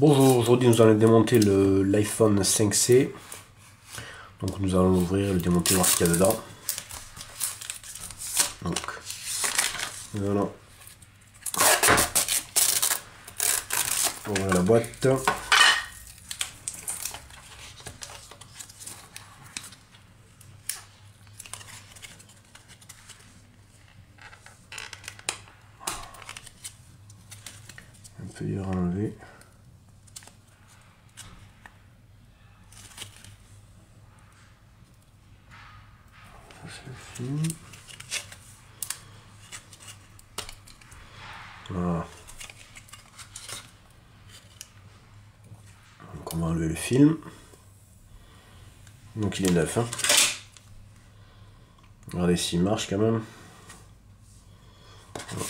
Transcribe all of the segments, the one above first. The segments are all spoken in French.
Bonjour, aujourd'hui nous allons démonter l'iPhone 5C. Donc nous allons l'ouvrir, le démonter, voir ce qu'il y a dedans. Donc nous allons ouvrir la boîte. Un peu dur à enlever. C'est le film. Voilà. Donc on va enlever le film. Donc il est neuf. Hein. Regardez s'il marche quand même. Voilà.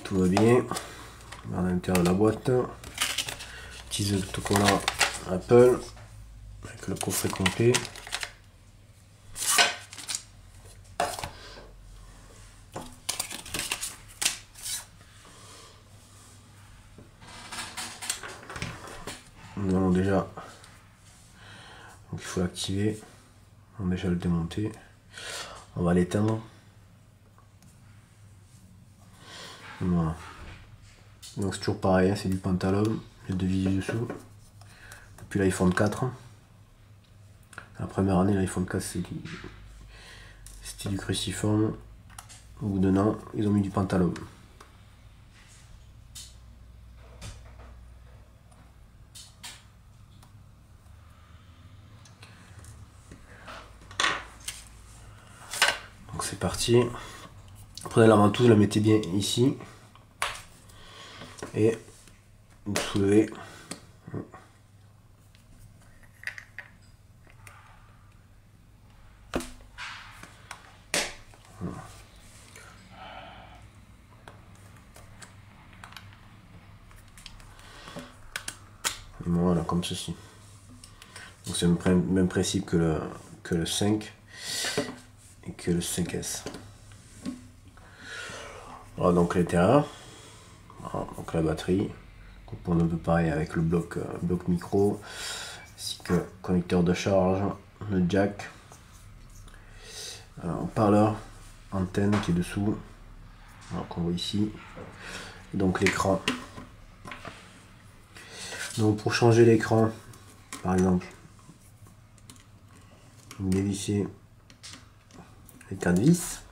Tout va bien. À l'intérieur de la boîte. Petit autocollant Apple. Avec le coffret complet. Nous allons déjà, donc il faut l'activer, on va déjà le démonter, on va l'éteindre. Voilà. Donc c'est toujours pareil, hein, c'est du Pantalogue, les deux vis dessous. Depuis l'iPhone 4. La première année l'iPhone 4 c'était du cruciforme. Au bout d'un an, ils ont mis du Pantalogue. Donc c'est parti. Prenez la ventouse, la mettez bien ici. Et vous soulevez. Voilà, comme ceci. Donc c'est le même principe que le 5 et que le 5S. Voilà donc l'intérieur. Voilà, donc la batterie. On a un peu pareil avec le bloc micro, ainsi que connecteur de charge, le jack, un parleur, antenne qui est dessous, qu'on voit ici, et donc l'écran. Donc pour changer l'écran, par exemple, vous dévissez les 4 vis.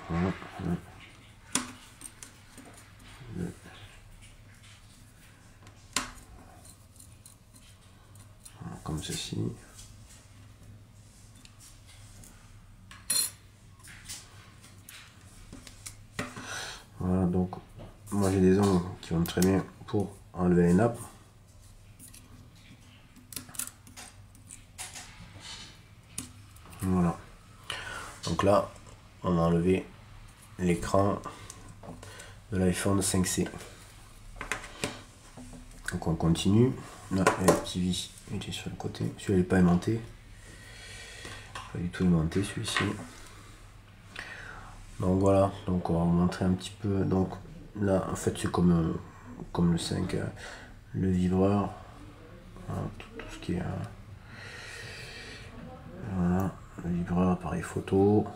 Voilà. Comme ceci. Voilà, donc moi j'ai des ongles qui vont très bien pour enlever les nappes. Voilà. Donc là, on a enlevé l'écran de l'iPhone 5C. Donc on continue. Là, il y a un petit vis qui est sur le côté. Celui-là n'est pas aimanté. Pas du tout aimanté celui-ci. Donc voilà, donc on va vous montrer un petit peu. Donc là, en fait, c'est comme le 5, le vibreur. Voilà, tout ce qui est. Voilà, le vibreur, appareil photo,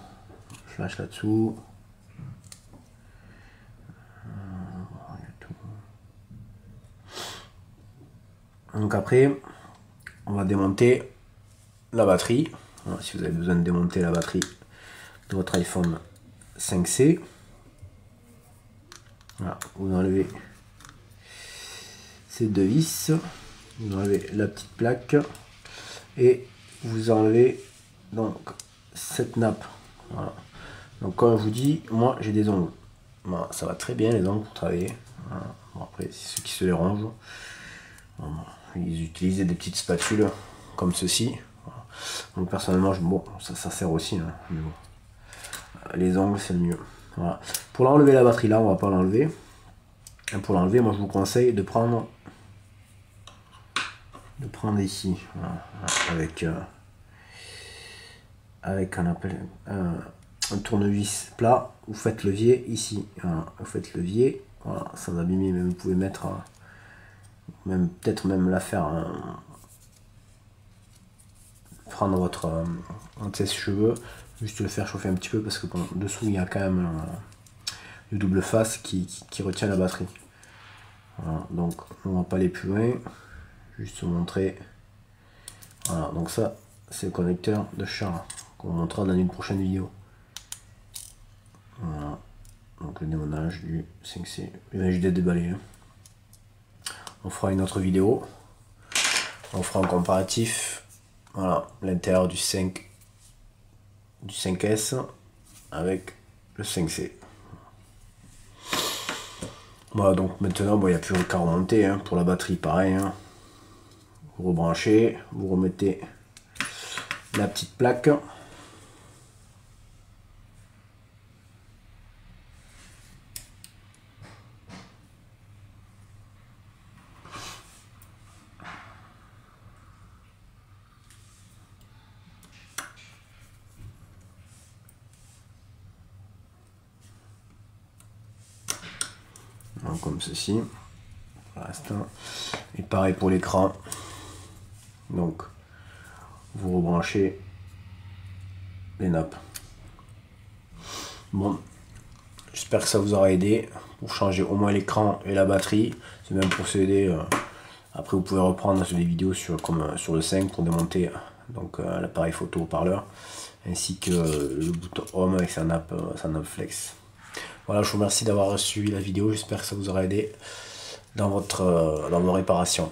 flash là-dessous. Donc après, on va démonter la batterie. Voilà, si vous avez besoin de démonter la batterie de votre iPhone 5C, voilà, vous enlevez ces deux vis, vous enlevez la petite plaque et vous enlevez donc cette nappe. Voilà. Donc comme je vous dis, moi j'ai des ongles. Voilà, ça va très bien les ongles pour travailler. Voilà. Bon, après, c'est ceux qui se les rangent. Voilà. Ils utilisent des petites spatules comme ceci. Voilà. Donc personnellement, bon, ça sert aussi. Hein, mais bon. Les ongles, c'est le mieux. Voilà. Pour l'enlever la batterie là, on va pas l'enlever. Pour l'enlever, moi je vous conseille de prendre ici, voilà, avec un tournevis plat. Vous faites levier ici. Voilà. Vous faites levier, voilà, sans abîmer, mais vous pouvez mettre, même peut-être même la faire, prendre votre sèche-cheveux, juste le faire chauffer un petit peu parce que bon, dessous il y a quand même le double face qui retient la batterie. Voilà, donc on va pas aller plus loin, juste vous montrer. Voilà, donc ça c'est le connecteur de charge qu'on vous montrera dans une prochaine vidéo. Voilà, donc le démontage du 5C. Il vient juste d'être déballé. On fera une autre vidéo. On fera un comparatif. Voilà, l'intérieur du 5S avec le 5C. Voilà, donc maintenant il n'y a plus qu'à remonter pour la batterie, pareil. Vous rebranchez, vous remettez la petite plaque. Donc, comme ceci, pour l'instant. Et pareil pour l'écran. Donc, vous rebranchez les nappes. Bon, j'espère que ça vous aura aidé pour changer au moins l'écran et la batterie. C'est même procédé. Après, vous pouvez reprendre sur des vidéos comme sur le 5 pour démonter donc l'appareil photo haut-parleur ainsi que le bouton Home avec sa nappe flex. Voilà, je vous remercie d'avoir suivi la vidéo. J'espère que ça vous aura aidé dans vos réparations.